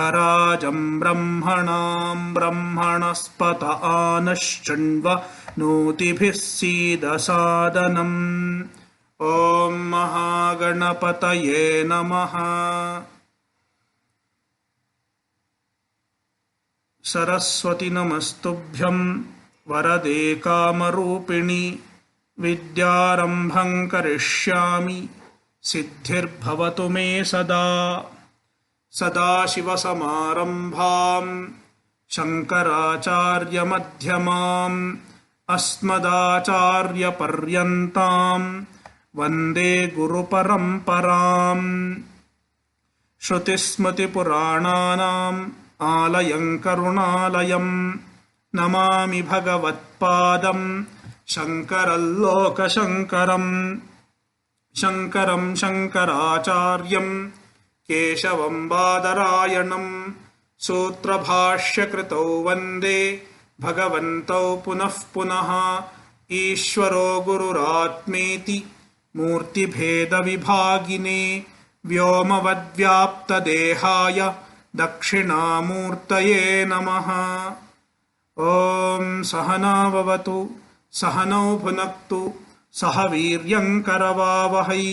राजं ब्रह्मणां ब्रह्मणस्पत आनश्चण्व नोतिभिः सीदसादनम्। ॐ महागणपतये नमः। सरस्वती नमस्तुभ्यं वरदे कामरूपिणि विद्यारम्भं करिष्यामि सिद्धिर्भवतु मे सदा। सदाशिवसमारम्भां शङ्कराचार्यमध्यमाम् अस्मदाचार्यपर्यन्तां वन्दे गुरुपरम्पराम्। श्रुतिस्मृतिपुराणानाम् आलयं करुणालयं नमामि भगवत्पादं शङ्करं लोकशङ्करम्। शङ्करं शङ्कराचार्यं केशवं बादरायणं सूत्रभाष्यकृतौ वन्दे भगवन्तौ पुनः पुनः। ईश्वरो गुरुरात्मेति मूर्तिभेदविभागिने व्योमवद्व्याप्तदेहाय दक्षिणामूर्तये नमः। ॐ सहना भवतु सहनौ भुनक्तु सह वीर्यङ्करवावहै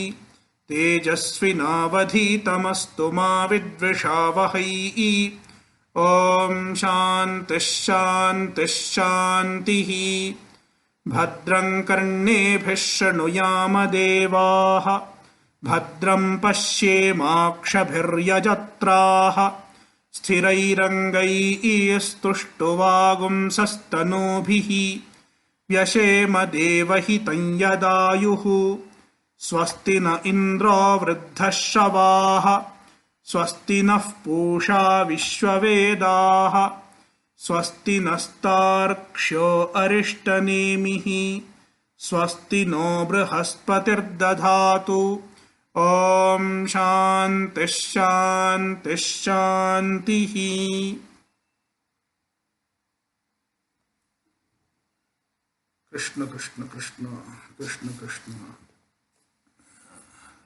तेजस्विनावधीतमस्तु मा विद्विषावहै। ॐ शान्तिः शान्तिः शान्तिः। भद्रं कर्णेभिः शृणुयाम देवाः भद्रं पश्येमाक्षभिर्यजत्राः स्थिरैरङ्गैस्तुष्टुवागुंसस्तनूभिः व्यशेम देवहितं यदायुः। स्वस्ति न इन्द्रो वृद्धश्रवाः स्वस्ति नः पूषा विश्ववेदाः स्वस्ति नस्तार्क्ष्यो अरिष्टनेमिः स्वस्ति नो बृहस्पतिर्दधातु। ॐ शान्तिः शान्तिः शान्तिः। कृष्ण कृष्ण कृष्ण कृष्ण कृष्ण।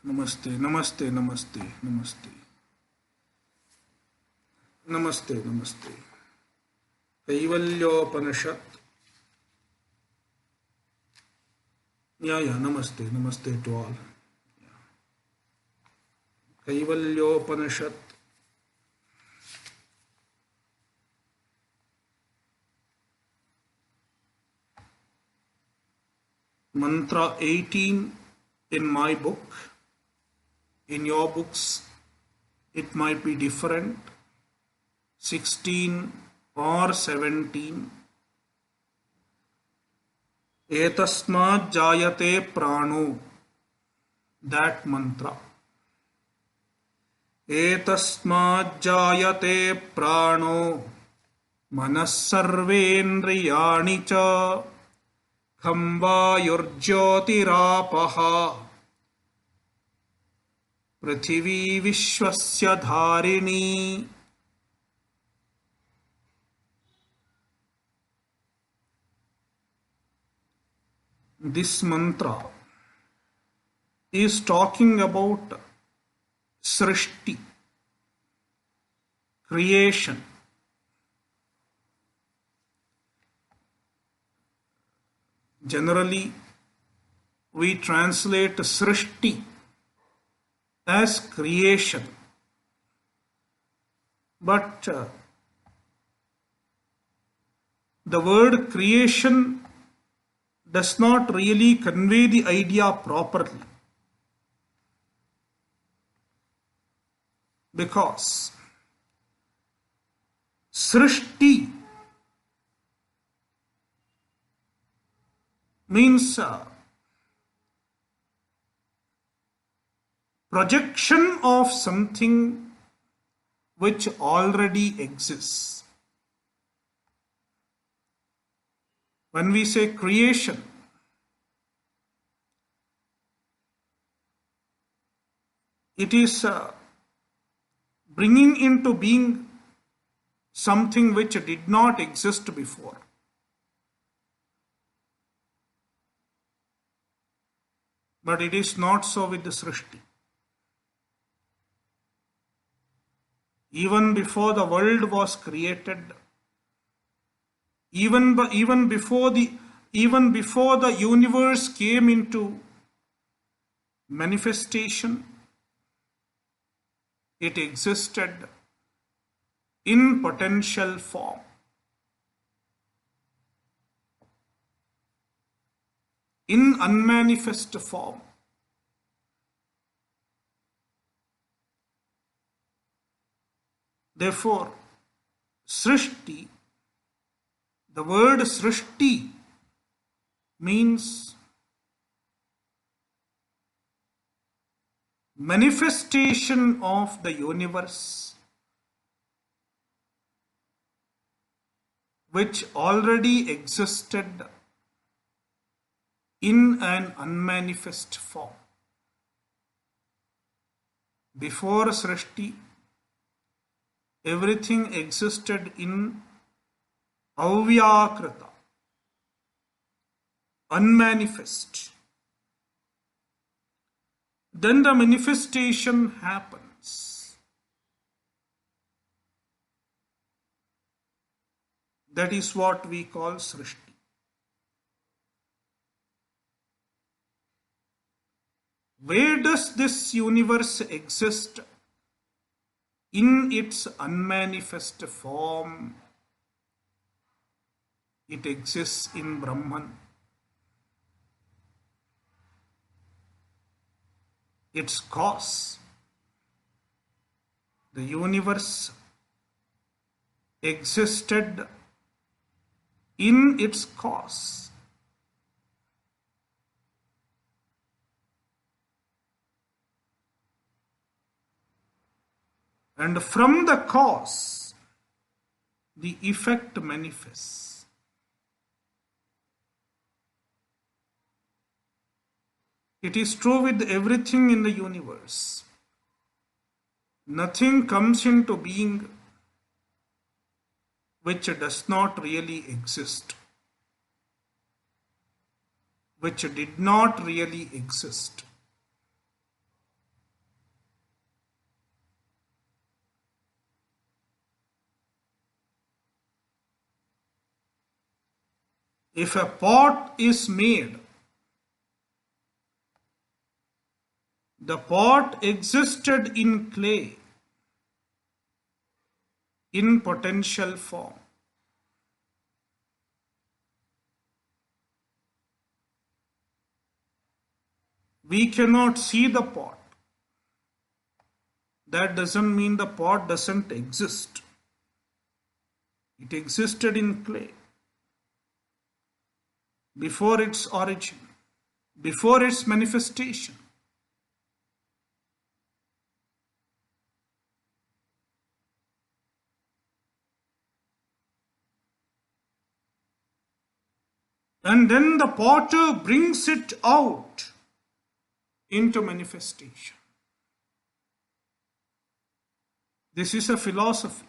नमस्ते नमस्ते नमस्ते नमस्ते नमस्ते नमस्ते। कैवल्योपनिषद या नमस्ते नमस्ते to all. Kaivalya Upanishad mantra 18 in my book. In your books it might be different, 16 or 17. Etasmat jayate prano, that mantra. Etasmat jayate prano manas sarvendriyani cha kham vayurjyotirapaha पृथिवी विश्वस्य धारिणी। This mantra is talking about Srshti, creation. Generally, we translate Srshti as creation, but the word creation does not really convey the idea properly, because Srshti means projection of something which already exists. When we say creation, it is bringing into being something which did not exist before. But it is not so with the Srshti. Even before the world was created, even before the universe came into manifestation, it existed in potential form. In unmanifest form. Therefore, Srshti, the word Srshti means manifestation of the universe, which already existed in an unmanifest form. Before Srshti, everything existed in avyakrita, unmanifest. Then the manifestation happens. That is what we call Srshti. Where does this universe exist in its unmanifest form? It exists in Brahman. Its cause. The universe existed in its cause. And from the cause, the effect manifests. It is true with everything in the universe. Nothing comes into being which does not really exist, which did not really exist. If a pot is made, the pot existed in clay, in potential form. We cannot see the pot. That doesn't mean the pot doesn't exist. It existed in clay before its origin, before its manifestation. And then the potter brings it out into manifestation. This is a philosophy.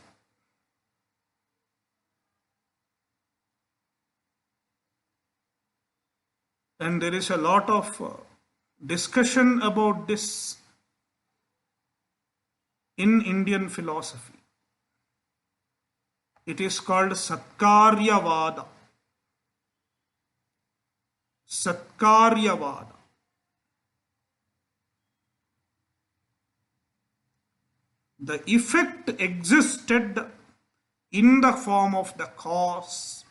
And there is a lot of discussion about this in Indian philosophy. It is called Satkaryavada. Satkaryavada. The effect existed in the form of the cause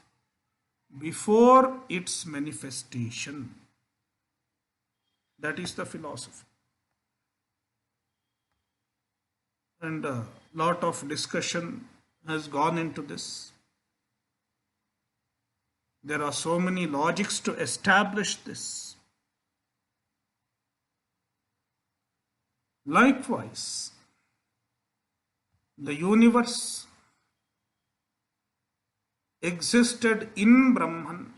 before its manifestation. That is the philosophy. And a lot of discussion has gone into this. There are so many logics to establish this. Likewise, the universe existed in Brahman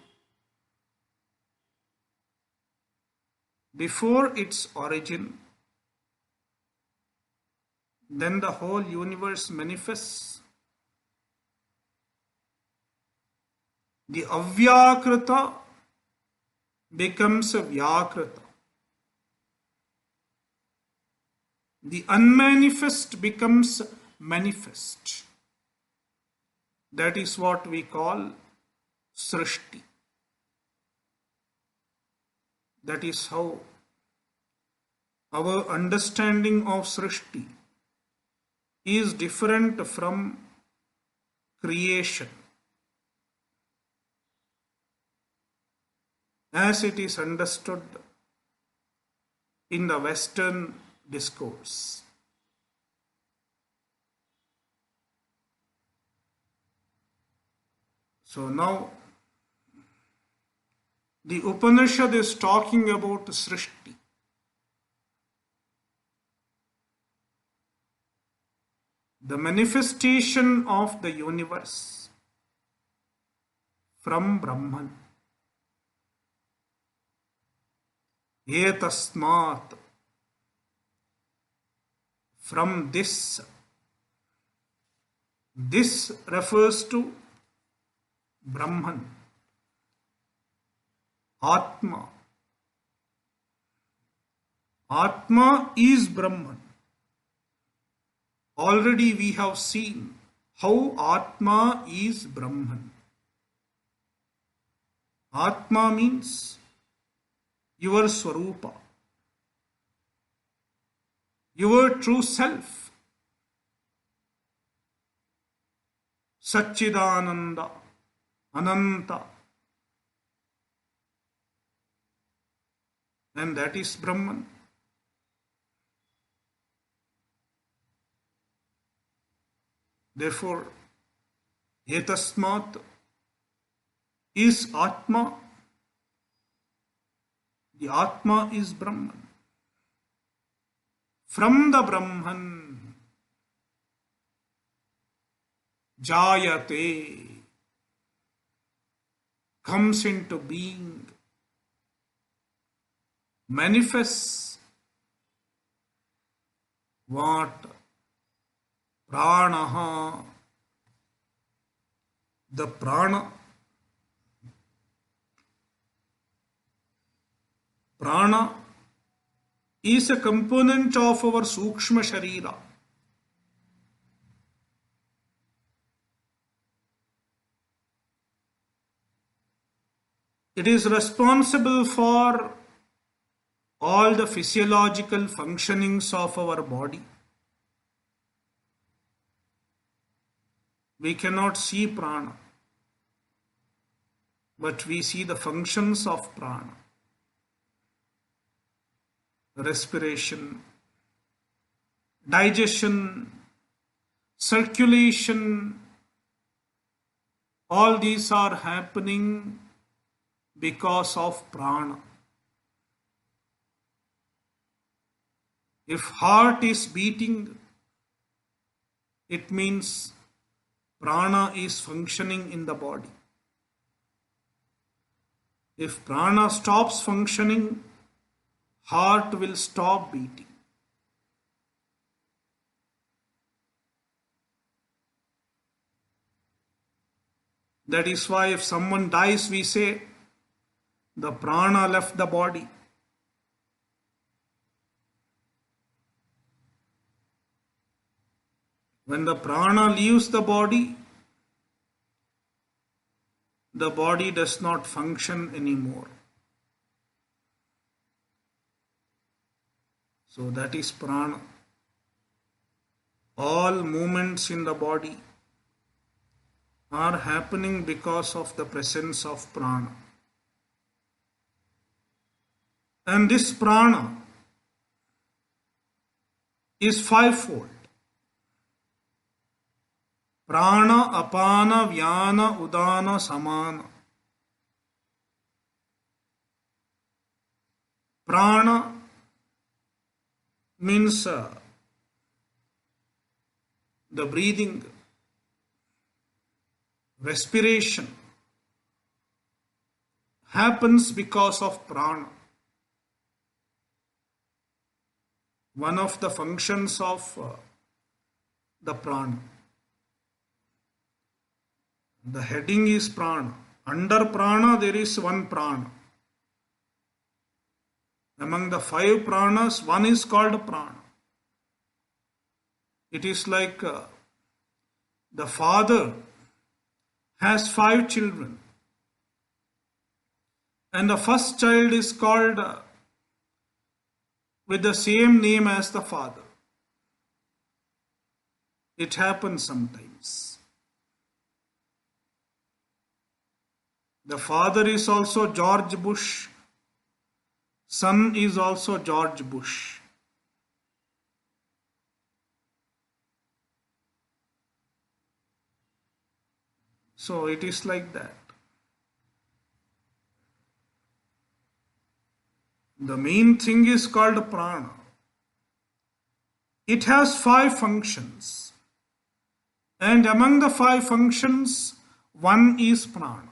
before its origin. Then the whole universe manifests. The avyakrita becomes a vyakrita. The unmanifest becomes manifest. That is what we call Srshti. That is how our understanding of Srshti is different from creation, as it is understood in the Western discourse. So now the Upanishad is talking about Srshti. The manifestation of the universe from Brahman. Etasmat. From this. This refers to Brahman. Atma. Atma is Brahman. Already we have seen how Atma is Brahman. Atma means your Swarupa, your true self. Satchidananda, Ananta. And that is Brahman. Therefore, Etasmat is Atma. The Atma is Brahman. From the Brahman, Jayate, comes into being, manifests what? Pranaha, the prana. Prana is a component of our Sukshma Sharira. It is responsible for all the physiological functionings of our body. We cannot see prana, but we see the functions of prana. Respiration, digestion, circulation, all these are happening because of prana. If heart is beating, it means prana is functioning in the body. If prana stops functioning, heart will stop beating. That is why if someone dies, we say the prana left the body. When the prana leaves the body does not function anymore. So that is prana. All movements in the body are happening because of the presence of prana. And this prana is fivefold. Prana, apana, vyana, udana, samana. Prana means the breathing, respiration happens because of prana. One of the functions of the prana. The heading is prana. Under prana there is one prana. Among the five pranas, one is called prana. It is like The father has 5 children, and the first child is called with the same name as the father. It happens sometimes. The father is also George Bush. Son is also George Bush. So it is like that. The main thing is called prana. It has 5 functions. And among the 5 functions, one is prana.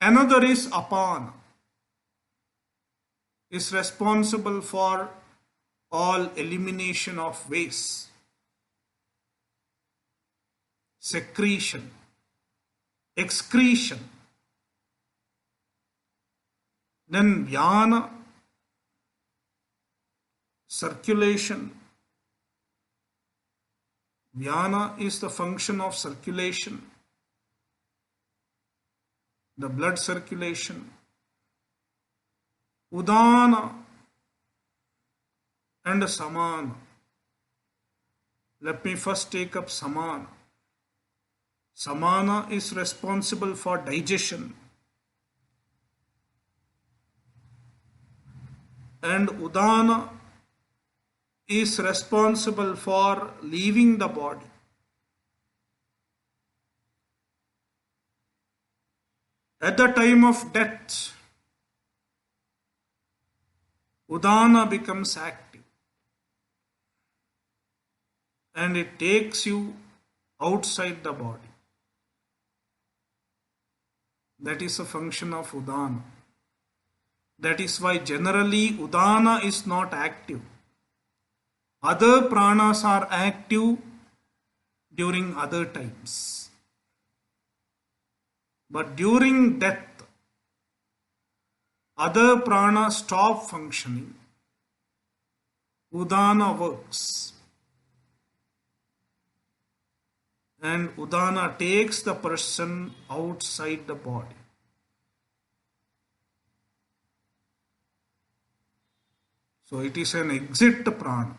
Another is apana. Is responsible for all elimination of waste, secretion, excretion. Then vyana, circulation. Vyana is the function of circulation, the blood circulation. Udana and samana. Let me first take up samana. Samana is responsible for digestion. And udana is responsible for leaving the body. At the time of death, udana becomes active and it takes you outside the body. That is a function of udana. That is why generally udana is not active. Other pranas are active during other times. But during death, other pranas stop functioning. Udana works. And udana takes the person outside the body. So it is an exit prana.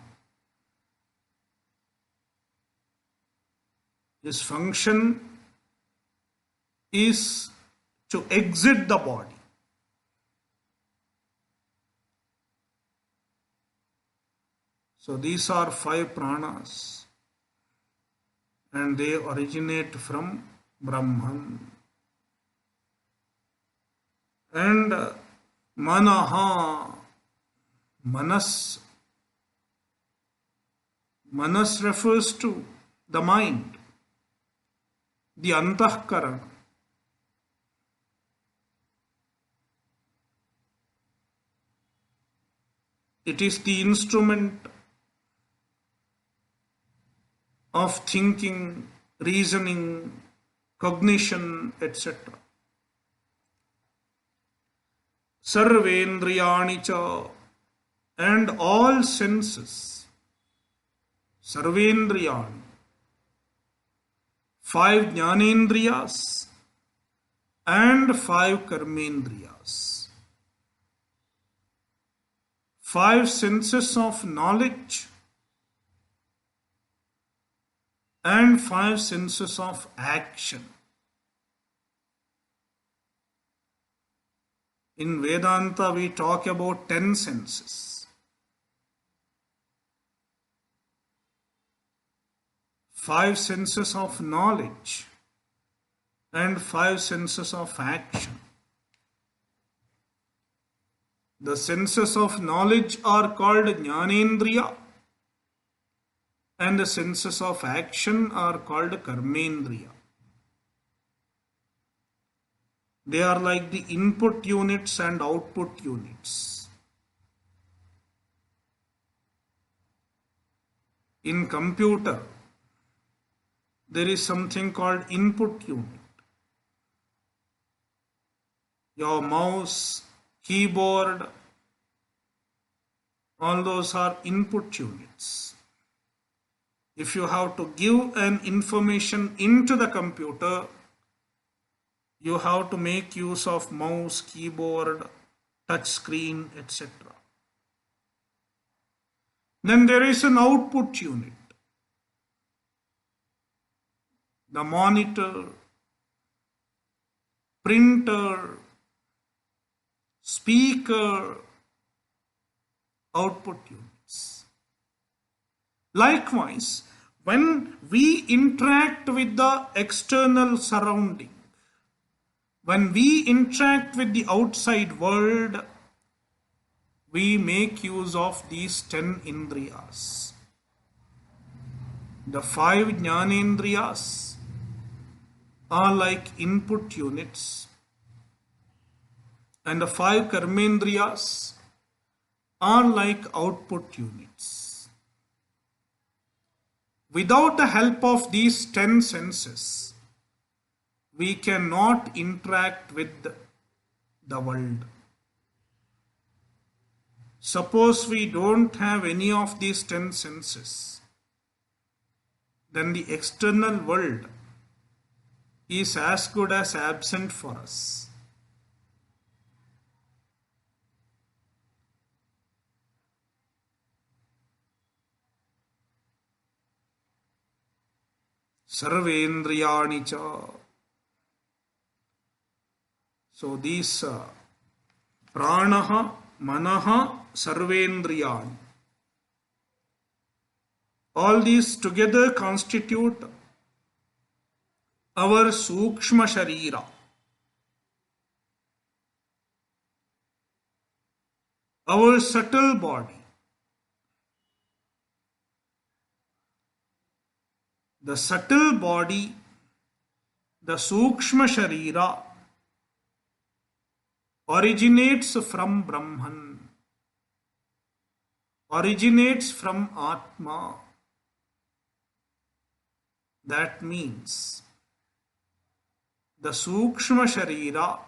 His function is to exit the body. So these are 5 pranas and they originate from Brahman. And manaha, manas. Manas refers to the mind, the antahkarana. It is the instrument of thinking, reasoning, cognition, etc. Sarvendriyani cha, and all senses. Sarvendriyani. 5 jnanendriyas and 5 karmendriyas. 5 senses of knowledge and 5 senses of action. In Vedanta, we talk about 10 senses. 5 senses of knowledge and 5 senses of action. The senses of knowledge are called jnanendriya and the senses of action are called karmendriya. They are like the input units and output units. In computer, there is something called input unit. Your mouse, keyboard, all those are input units. If you have to give an information into the computer, you have to make use of mouse, keyboard, touch screen, etc. Then there is an output unit. The monitor, printer, speaker, output units. Likewise, when we interact with the external surrounding, when we interact with the outside world, we make use of these 10 indriyas. The 5 jnanendriyas are like input units, and the 5 karmendriyas are like output units. Without the help of these 10 senses, we cannot interact with the world. Suppose we don't have any of these 10 senses, then the external world is as good as absent for us. Sarvendriyani cha. So these pranaha, manaha, sarvendriyani, all these together constitute our sukshma sharira. Our subtle body. The subtle body, the sukshma sharira, originates from Brahman, originates from Atma. That means the sukshma sharira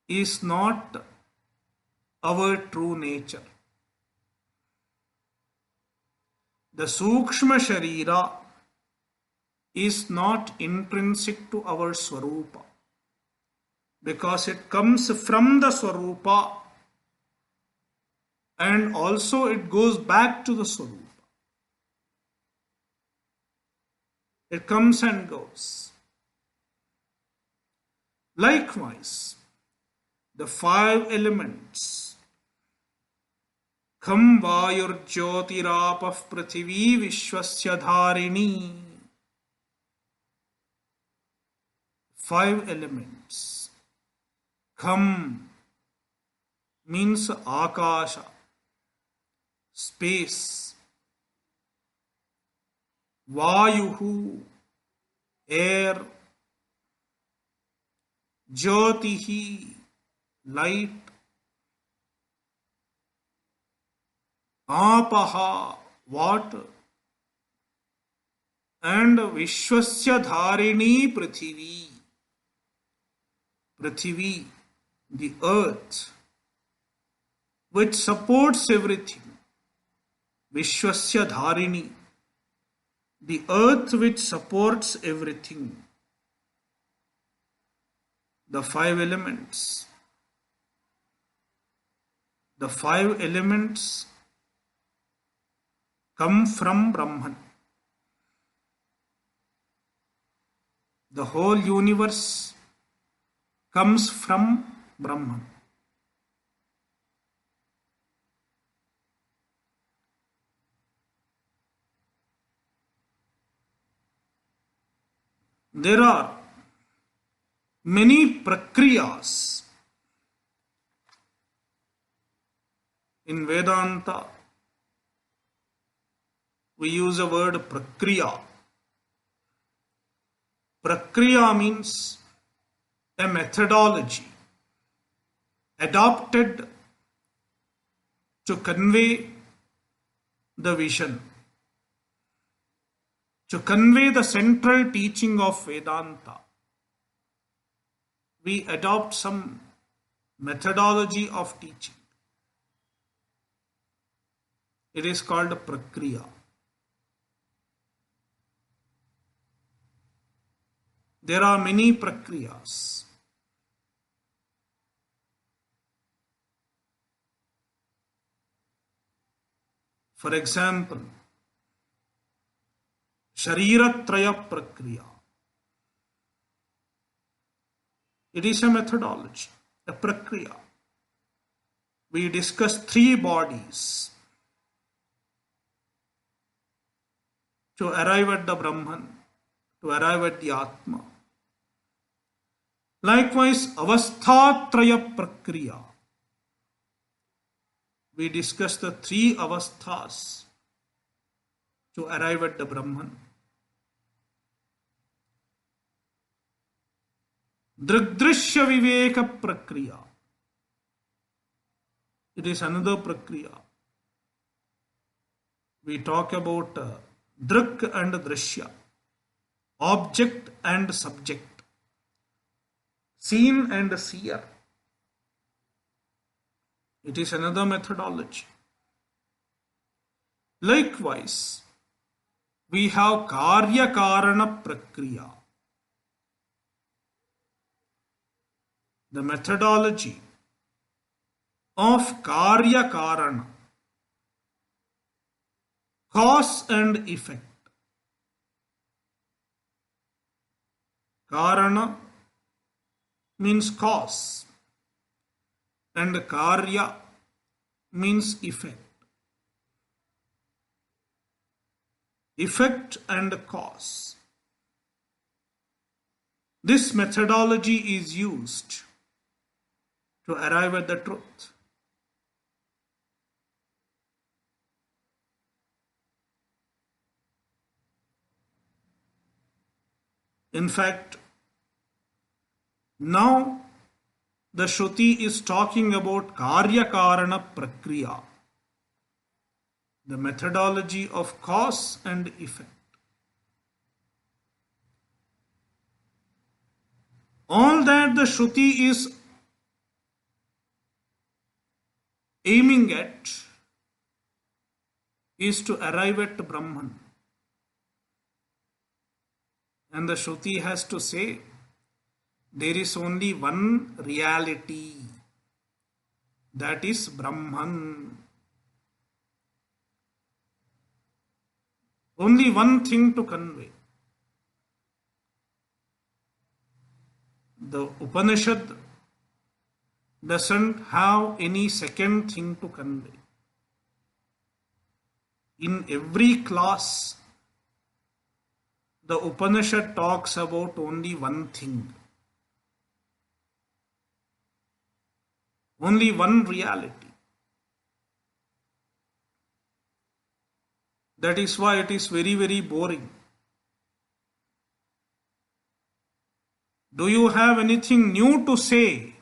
is not our true nature. The sukshma sharira is not intrinsic to our swarupa, because it comes from the swarupa and also it goes back to the swarupa. It comes and goes. Likewise, the 5 elements, Kham Vayur Jyotirapah Prithivi Vishwasya Dharini. 5 elements. Kham means Akasha, space. Vayuhu, air. Jyotihi, light. Apaha, water. And Vishwasya Dharini Prithivi. Prithivi, the earth, which supports everything. Vishwasya Dharini, the earth which supports everything. The 5 elements. The 5 elements come from Brahman. The whole universe comes from Brahman. There are many prakriyas in Vedanta. We use the word prakriya. Prakriya means a methodology adopted to convey the vision, to convey the central teaching of Vedanta. We adopt some methodology of teaching. It is called Prakriya. there are many prakriyas. For example, Shariratraya Prakriya. It is a methodology, a Prakriya. We discuss 3 bodies to arrive at the Brahman, to arrive at the Atma. Likewise, Avasthatraya Prakriya. We discuss the 3 avasthas to arrive at the Brahman. Drigdrishya Viveka Prakriya. It is another Prakriya. We talk about Drik and Drishya, object and subject, seen and seer. It is another methodology. Likewise, we have Karya-Karana Prakriya. The methodology of Karya-Karana, cause and effect. Karana means cause and Karya means effect. Effect and cause. This methodology is used to arrive at the truth. In fact, now the Shruti is talking about Karya-Karana Prakriya, the methodology of cause and effect. All that the Shruti is aiming at is to arrive at Brahman. And the Shruti has to say, there is only one reality, that is Brahman. Only one thing to convey. The Upanishad doesn't have any second thing to convey. In every class, the Upanishad talks about only one thing. Only one reality. That is why it is very, very boring. Do you have anything new to say?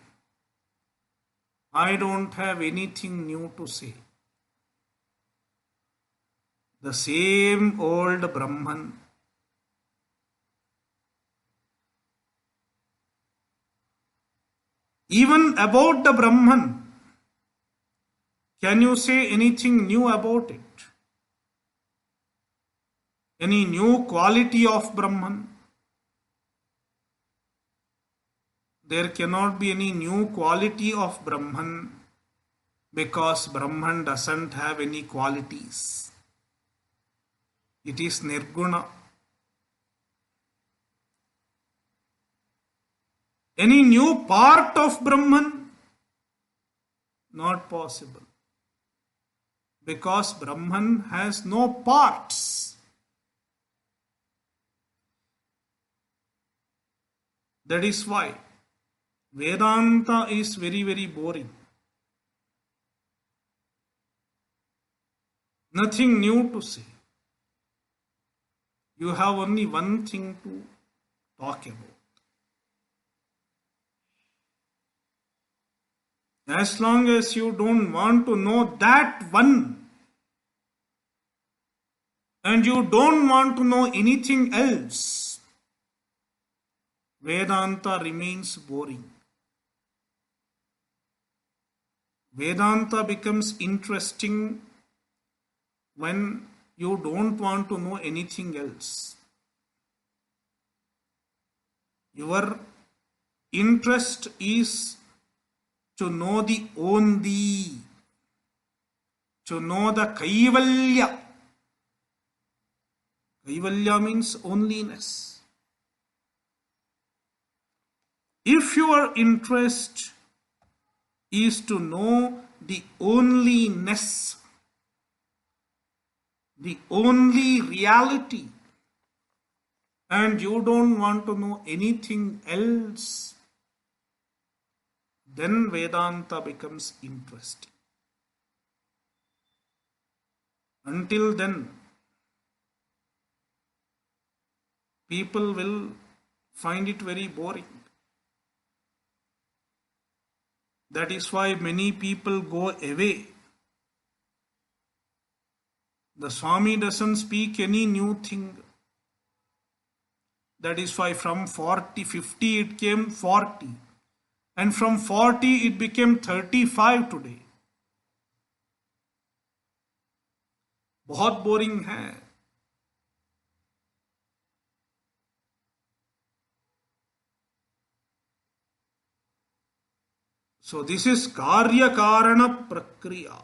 I don't have anything new to say. The same old Brahman. Even about the Brahman, can you say anything new about it? Any new quality of Brahman? There cannot be any new quality of Brahman because Brahman doesn't have any qualities. It is Nirguna. Any new part of Brahman? Not possible. Because Brahman has no parts. That is why Vedanta is very, very boring. Nothing new to say. You have only one thing to talk about. As long as you don't want to know that one, and you don't want to know anything else, Vedanta remains boring. Vedanta becomes interesting when you don't want to know anything else. Your interest is to know the only, to know the Kaivalya. Kaivalya means onlyness. If your interest is to know the onlyness, the only reality, and you don't want to know anything else, then Vedanta becomes interesting. Until then, people will find it very boring. That is why many people go away. The Swami doesn't speak any new thing. That is why from 40, 50 it came 40. And from 40 it became 35 today. बहुत boring है. So this is Karya-Karana Prakriya.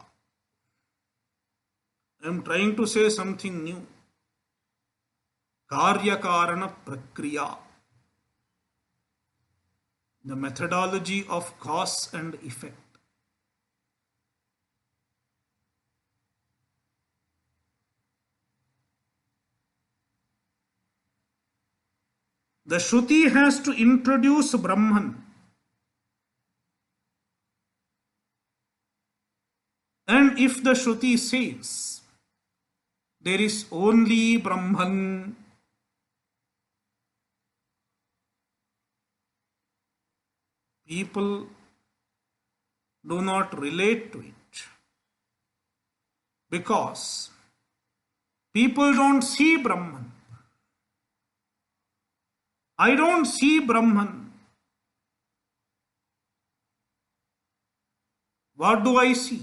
I am trying to say something new. Karya-Karana Prakriya. The methodology of cause and effect. The Shruti has to introduce Brahman. And if the Shruti says there is only Brahman, people do not relate to it. Because people don't see Brahman. I don't see Brahman. What do I see?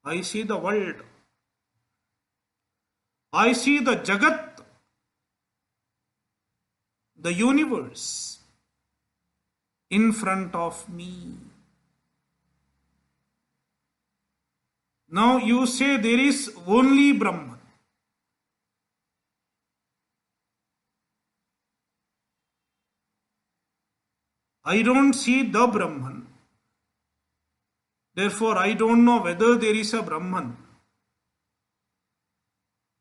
I see the world. I see the Jagat, the universe, in front of me. Now you say there is only Brahman. I don't see the Brahman. Therefore, I don't know whether there is a Brahman.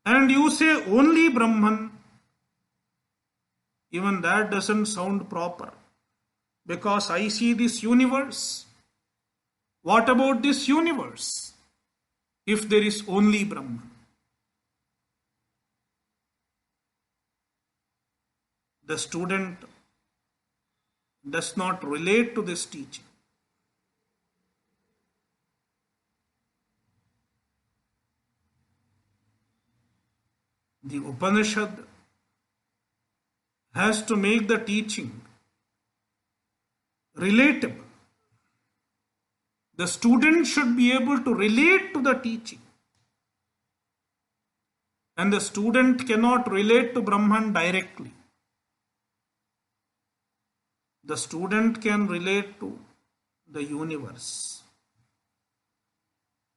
And you say only Brahman. Even that doesn't sound proper. Because I see this universe. What about this universe? If there is only Brahman. The student does not relate to this teaching. The Upanishad has to make the teaching relatable. The student should be able to relate to the teaching. And the student cannot relate to Brahman directly. The student can relate to the universe,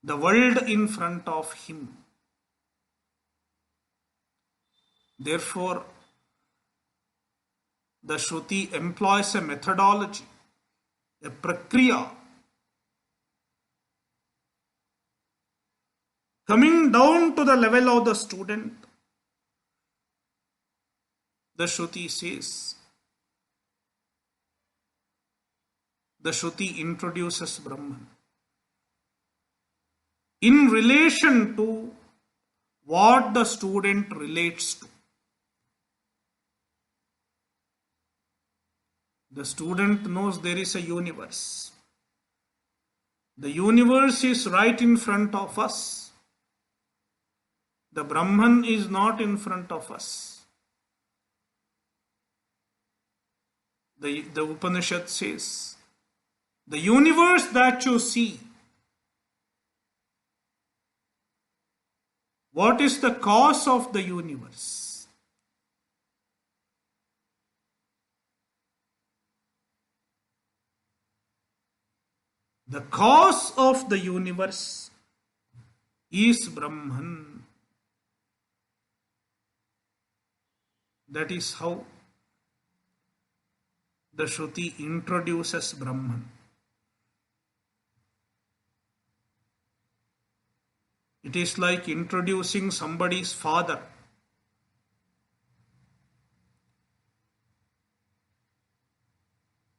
the world in front of him. Therefore, the Shruti employs a methodology, a Prakriya, coming down to the level of the student. The Shruti says, the Shruti introduces Brahman in relation to what the student relates to. The student knows there is a universe. The universe is right in front of us. The Brahman is not in front of us. The Upanishad says, the universe that you see, what is the cause of the universe? The cause of the universe is Brahman. That is how the Shruti introduces Brahman. It is like introducing somebody's father.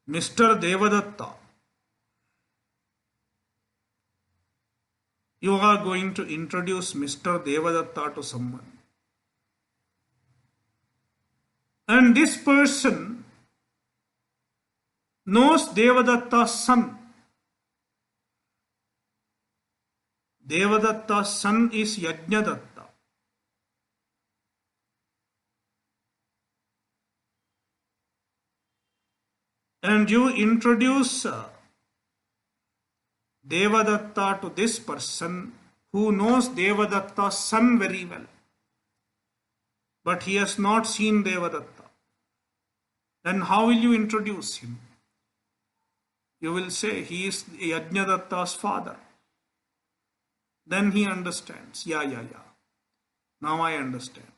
Mr. Devadatta. You are going to introduce Mr. Devadatta to someone. And this person knows Devadatta's son. Devadatta's son is Yajnadatta. And you introduce Devadatta to this person who knows Devadatta's son very well. But he has not seen Devadatta. Then how will you introduce him? You will say he is Yajnadatta's father. Then he understands. Yeah. Now I understand.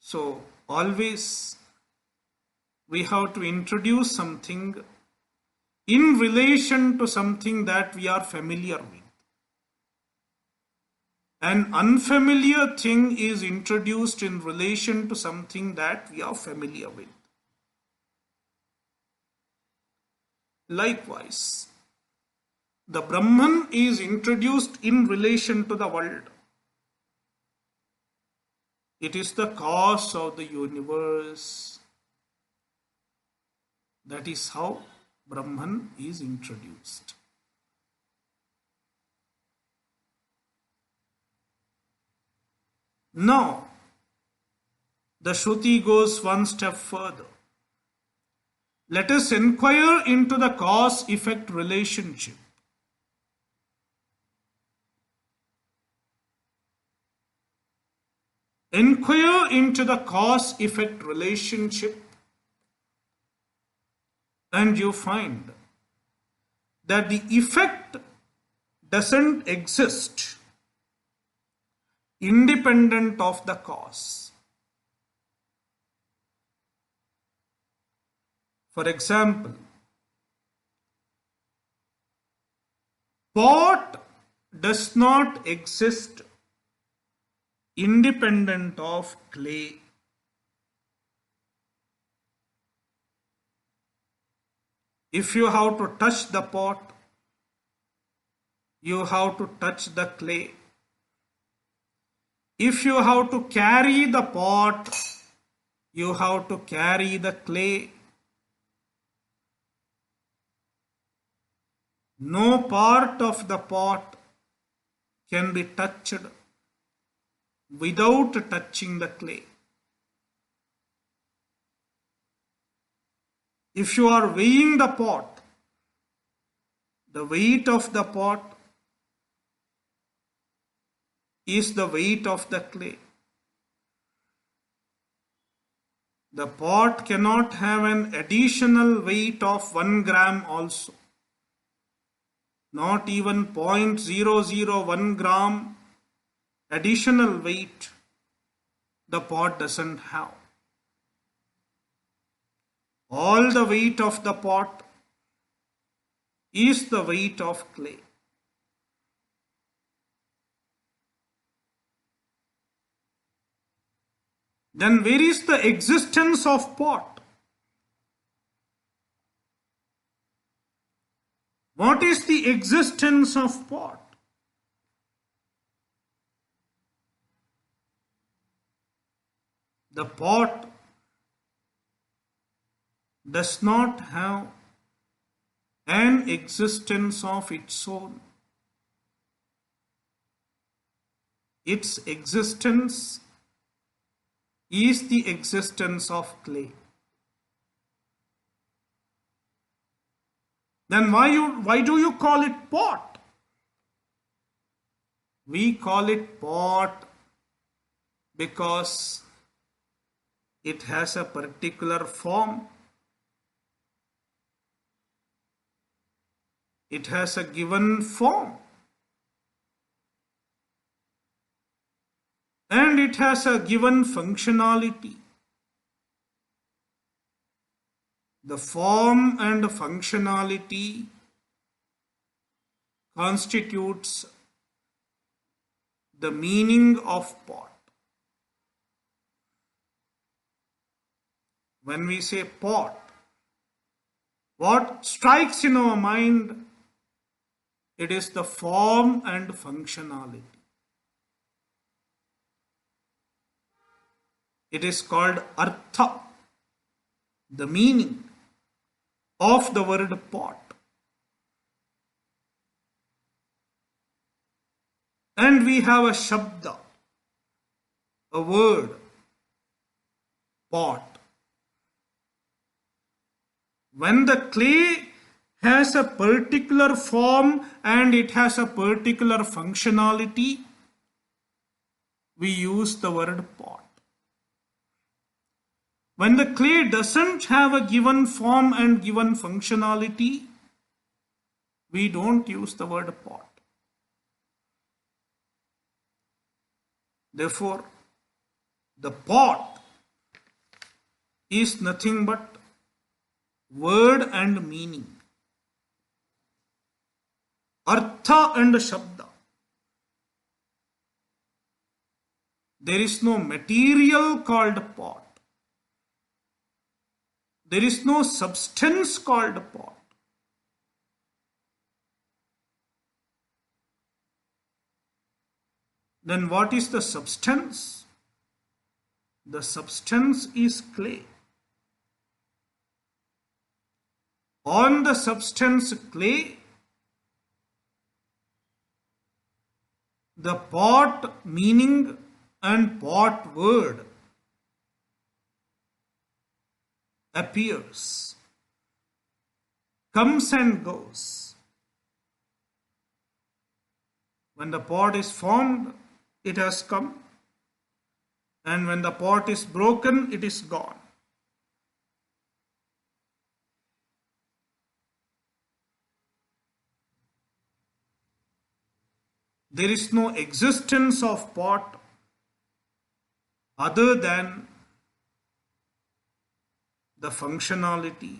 So always we have to introduce something in relation to something that we are familiar with. An unfamiliar thing is introduced in relation to something that we are familiar with. Likewise, the Brahman is introduced in relation to the world. It is the cause of the universe. That is how Brahman is introduced. Now, the Shruti goes one step further. Let us inquire into the cause-effect relationship. Inquire into the cause-effect relationship, and you find that the effect doesn't exist independent of the cause. For example, pot does not exist independent of clay. If you have to touch the pot, you have to touch the clay. If you have to carry the pot, you have to carry the clay. No part of the pot can be touched without touching the clay. If you are weighing the pot, the weight of the pot is the weight of the clay. The pot cannot have an additional weight of 1 gram also. Not even 0.001 gram additional weight the pot doesn't have. All the weight of the pot is the weight of clay. Then where is the existence of pot? What is the existence of pot? The pot does not have an existence of its own. Its existence is the existence of clay. Then why do you call it pot? We call it pot because it has a particular form. It has a given form. And it has a given functionality. The form and functionality constitutes the meaning of pot. When we say pot, what strikes in our mind? It is the form and functionality. It is called artha, the meaning of the word pot. And we have a shabda, a word, pot. When the clay has a particular form and it has a particular functionality, we use the word pot. When the clay doesn't have a given form and given functionality, we don't use the word pot. Therefore, the pot is nothing but word and meaning, artha and shabda. There is no material called pot. There is no substance called pot. Then what is the substance? The substance is clay. On the substance clay, the pot meaning and pot word appears, comes and goes. When the pot is formed, it has come, and when the pot is broken, it is gone. There is no existence of pot other than the functionality,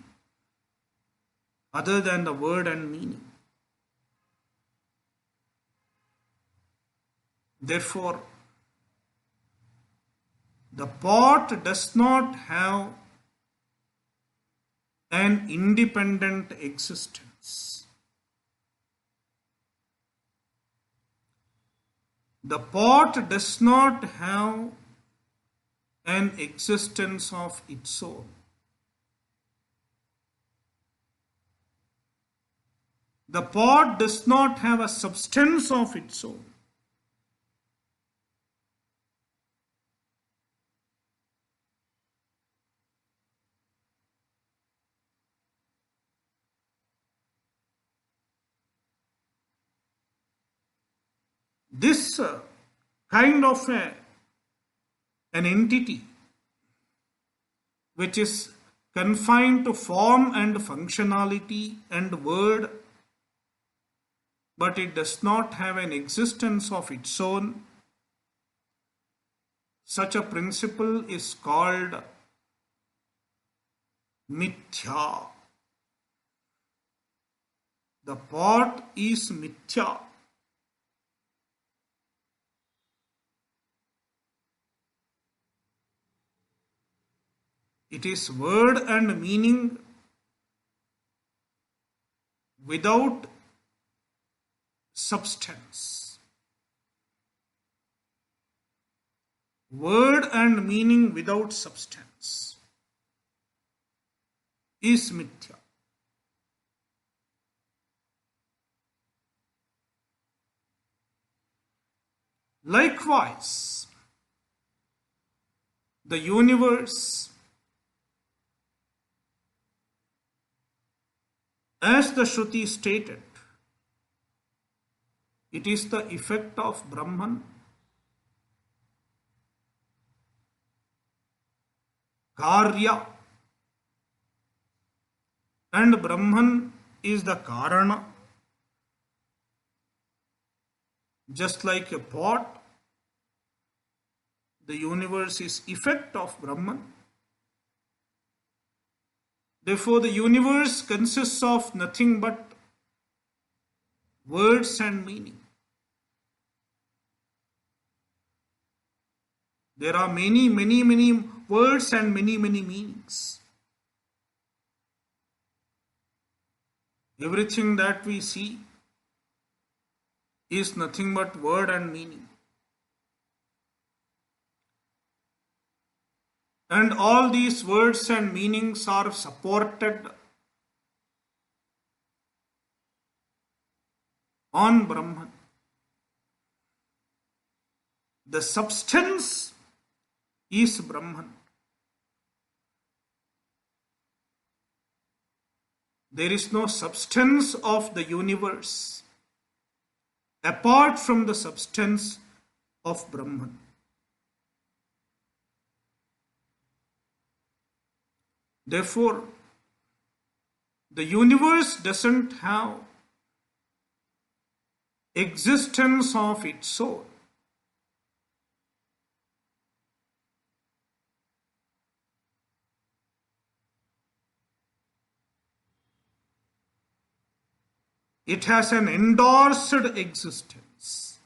other than the word and meaning. Therefore, the pot does not have an independent existence. The pot does not have an existence of its own. The pot does not have a substance of its own. This kind of an entity which is confined to form and functionality and word, but it does not have an existence of its own, such a principle is called Mithya. The pot is Mithya. It is word and meaning without substance. Word and meaning without substance is Mithya. Likewise, the universe, as the Shruti stated, it is the effect of Brahman. Karya. And Brahman is the Karana. Just like a pot, the universe is effect of Brahman. Therefore, the universe consists of nothing but words and meaning. There are many, many, many words and many, many meanings. Everything that we see is nothing but word and meaning. And all these words and meanings are supported on Brahman. The substance is Brahman. There is no substance of the universe apart from the substance of Brahman. Therefore, the universe doesn't have existence of its own. It has an endorsed existence.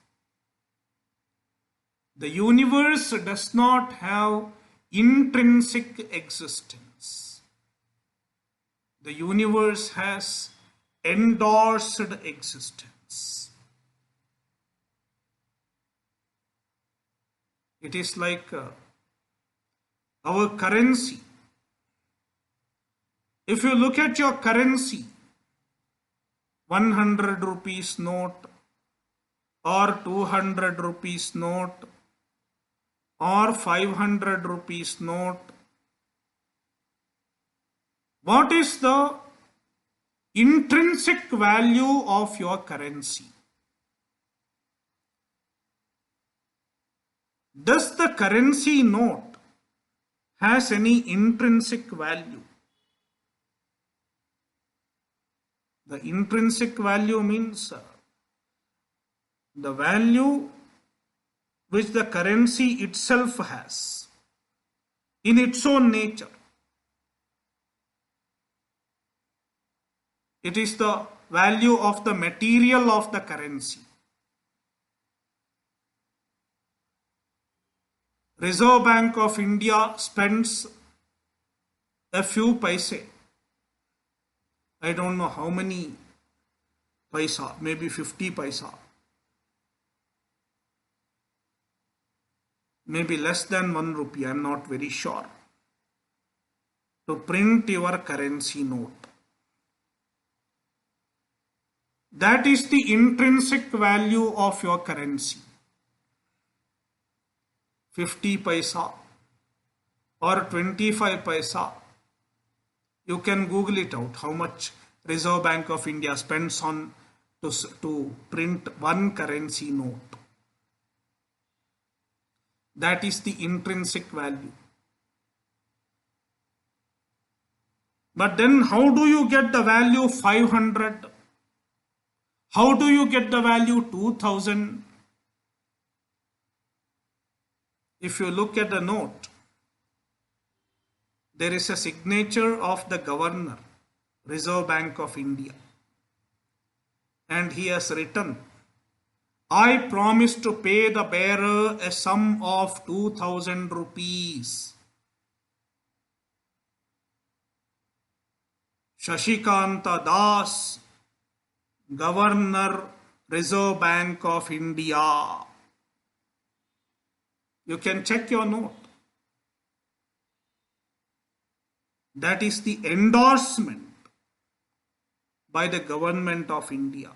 The universe does not have intrinsic existence. The universe has endorsed existence. It is like our currency. If you look at your currency, 100 rupees note or 200 rupees note or 500 rupees note, what is the intrinsic value of your currency? Does the currency note has any intrinsic value? The intrinsic value means the value which the currency itself has in its own nature. It is the value of the material of the currency. Reserve Bank of India spends a few paise. I don't know how many paisa, maybe 50 paisa. Maybe less than 1 rupee, I am not very sure. To print your currency note. That is the intrinsic value of your currency. 50 paisa or 25 paisa. You can Google it out how much Reserve Bank of India spends on to print one currency note. That is the intrinsic value. But then how do you get the value 500? How do you get the value 2000? If you look at the note, there is a signature of the governor, Reserve Bank of India. And he has written, I promise to pay the bearer a sum of 2000 rupees. Shashikanta Das, Governor, Reserve Bank of India. You can check your note. That is the endorsement by the government of India.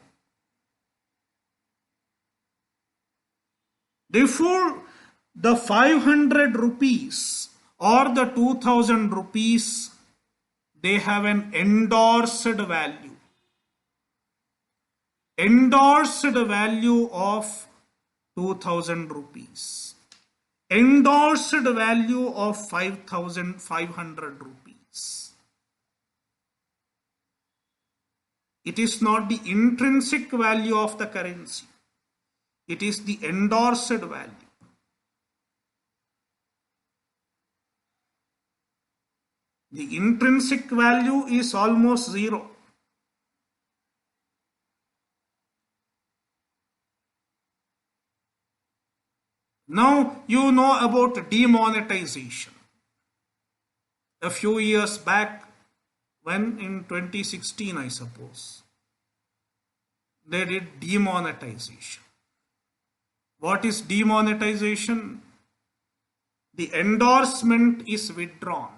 Therefore, the 500 rupees or the 2000 rupees, they have an endorsed value. Endorsed value of 2000 rupees. Endorsed value of 5,500 rupees. It is not the intrinsic value of the currency. It is the endorsed value. The intrinsic value is almost zero. Now you know about demonetization. A few years back, when in 2016 I suppose, they did demonetization. What is demonetization? The endorsement is withdrawn.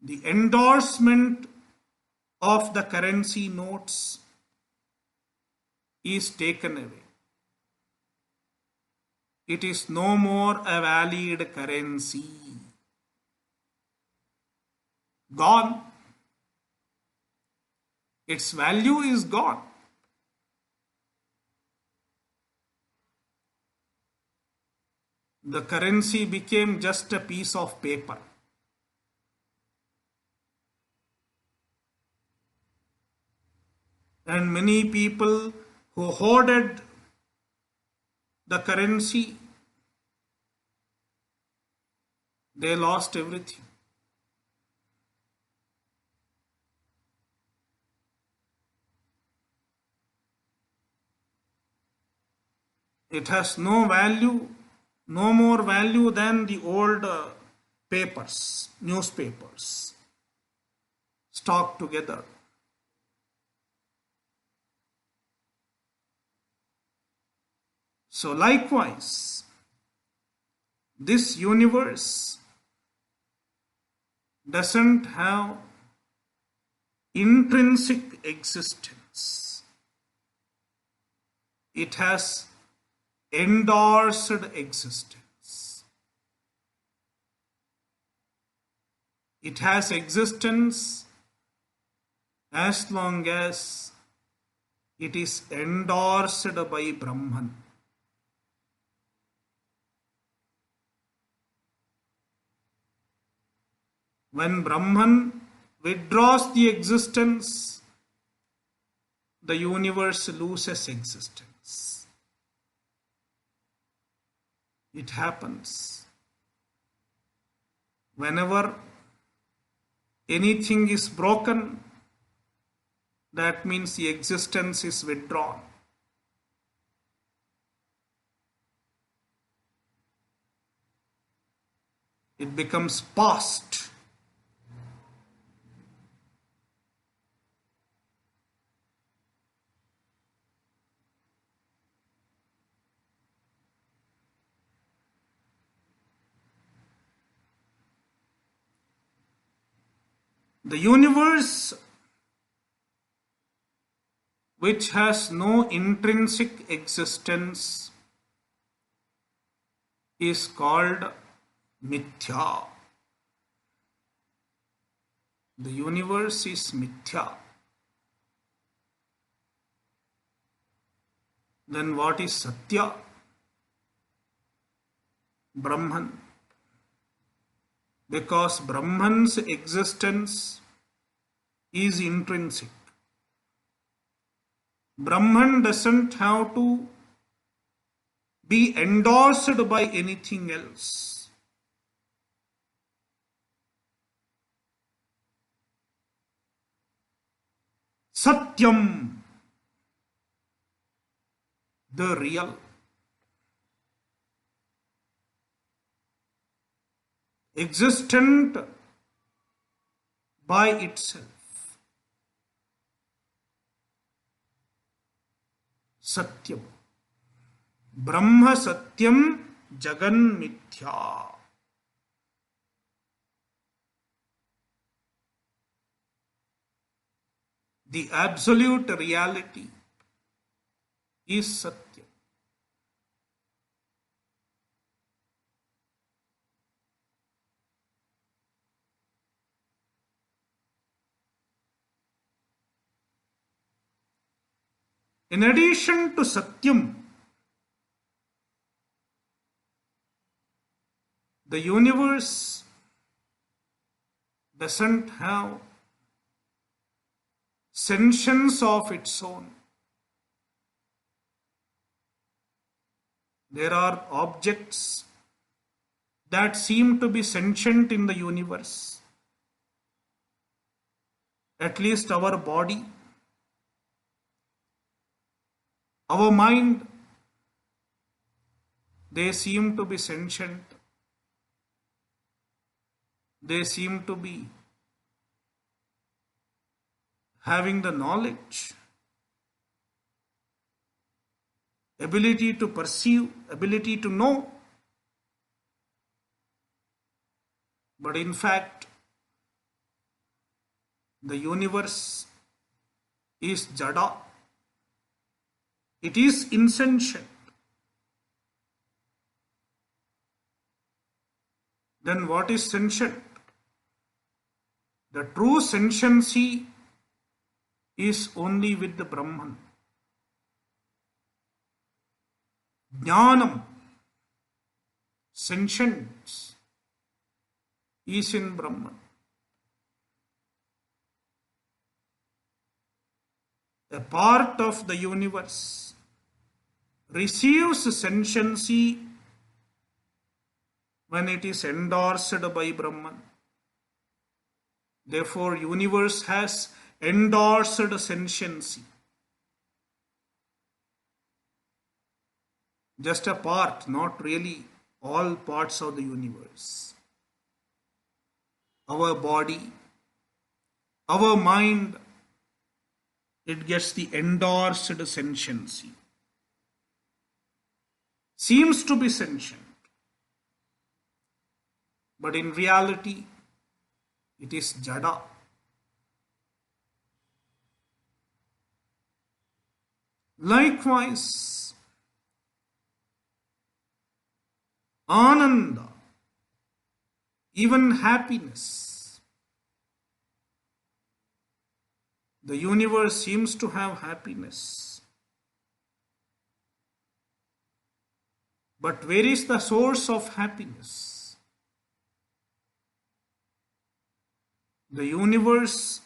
The endorsement of the currency notes is taken away. It is no more a valid currency. Gone. Its value is gone. The currency became just a piece of paper. And many people who hoarded the currency, they lost everything. It has no value, no more value than the old papers, newspapers, stocked together. So likewise, this universe doesn't have intrinsic existence. It has endorsed existence. It has existence as long as it is endorsed by Brahman. When Brahman withdraws the existence, the universe loses existence. It happens. Whenever anything is broken, that means the existence is withdrawn. It becomes past. The universe, which has no intrinsic existence, is called Mithya. The universe is Mithya. Then what is Satya? Brahman. Because Brahman's existence is intrinsic. Brahman doesn't have to be endorsed by anything else. Satyam, the real. Existent by itself. Satyam. Brahma Satyam Jagan Mithya. The absolute reality is Satyam. In addition to Satyam, the universe doesn't have sentience of its own. There are objects that seem to be sentient in the universe. At least our body, our mind, they seem to be sentient. They seem to be having the knowledge, ability to perceive, ability to know. But in fact, the universe is jada. It is insentient. Then what is sentient? The true sentiency is only with the Brahman. Jnanam, sentience, is in Brahman. A part of the universe receives sentiency when it is endorsed by Brahman. Therefore, universe has endorsed sentiency. Just a part, not really all parts of the universe. Our body, our mind, it gets the endorsed sentiency. Seems to be sentient. But in reality, it is jada. Likewise, ananda, even happiness. The universe seems to have happiness. But where is the source of happiness? The universe,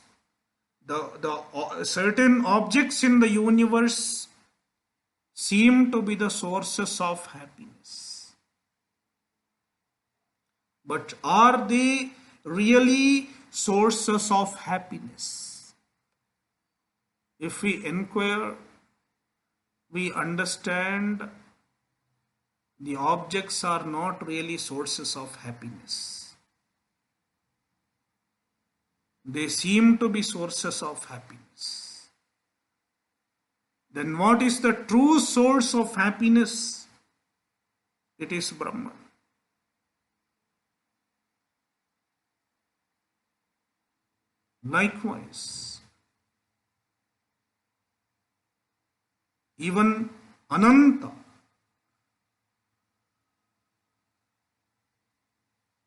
the certain objects in the universe seem to be the sources of happiness. But are they really sources of happiness? If we inquire, we understand the objects are not really sources of happiness. They seem to be sources of happiness. Then what is the true source of happiness? It is Brahman. Likewise, even Ananta,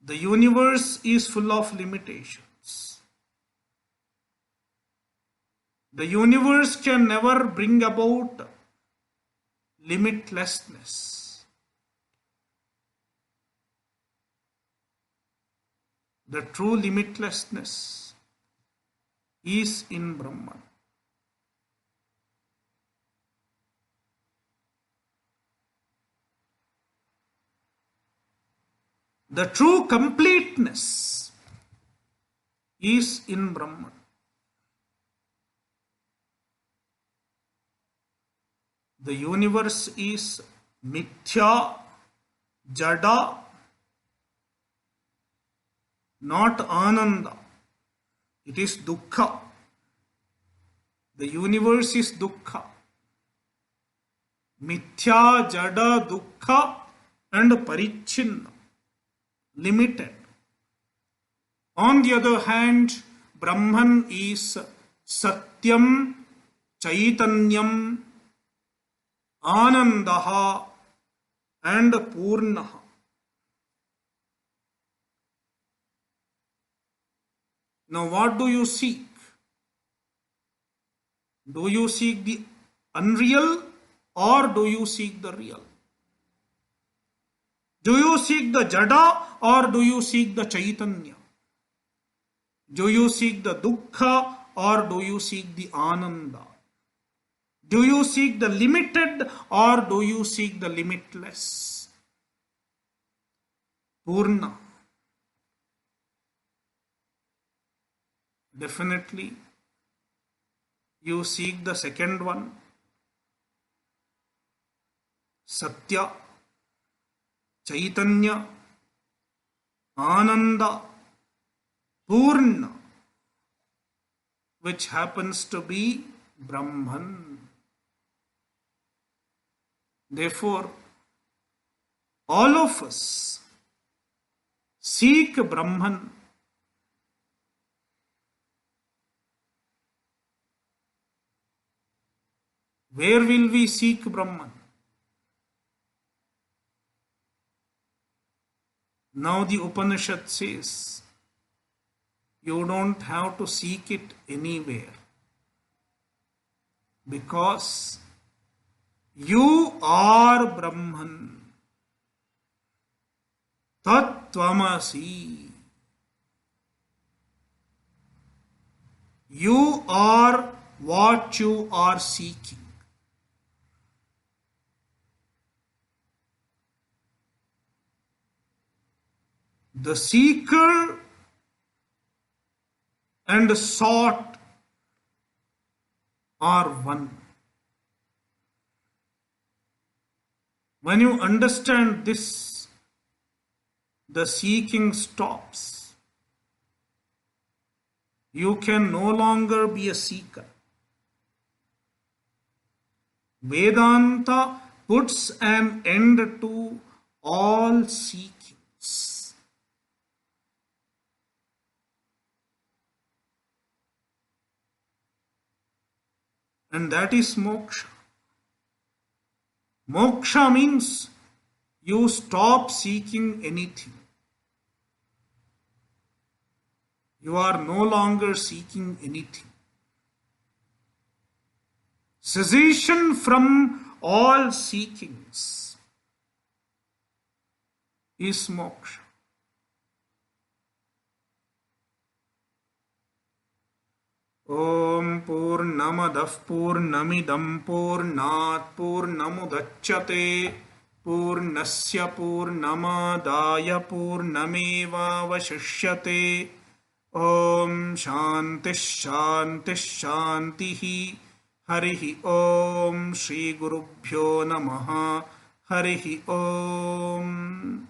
the universe is full of limitations. The universe can never bring about limitlessness. The true limitlessness is in Brahman. The true completeness is in Brahman. The universe is Mithya, Jada, not Ananda. It is Dukkha. The universe is Dukkha. Mithya, Jada, Dukkha and Parichinna, limited. On the other hand, Brahman is Satyam, Chaitanyam, Anandaha and Purnaha. Now what do you seek? Do you seek the unreal or do you seek the real? Do you seek the Jada or do you seek the Chaitanya? Do you seek the Dukkha or do you seek the Ananda? Do you seek the limited or do you seek the limitless? Purna. Definitely, you seek the second one. Satya, Chaitanya, Ananda, Purna, which happens to be Brahman. Therefore, all of us seek Brahman. Where will we seek Brahman? Now the Upanishad says, you don't have to seek it anywhere. Because you are Brahman. Tat Tvamasi. You are what you are seeking. The seeker and the sought are one. When you understand this, the seeking stops. You can no longer be a seeker. Vedanta puts an end to all seekings. And that is moksha. Moksha means you stop seeking anything. You are no longer seeking anything. Cessation from all seekings is moksha. Om Purnamadah Purnamidam Purnat Purnamudachyate Purnasya Purnamadaya Purnameva Vashishyate. Om Shanti Shanti Shantihi. Harihi Om Shri Gurubhyo Namaha. Harihi Om.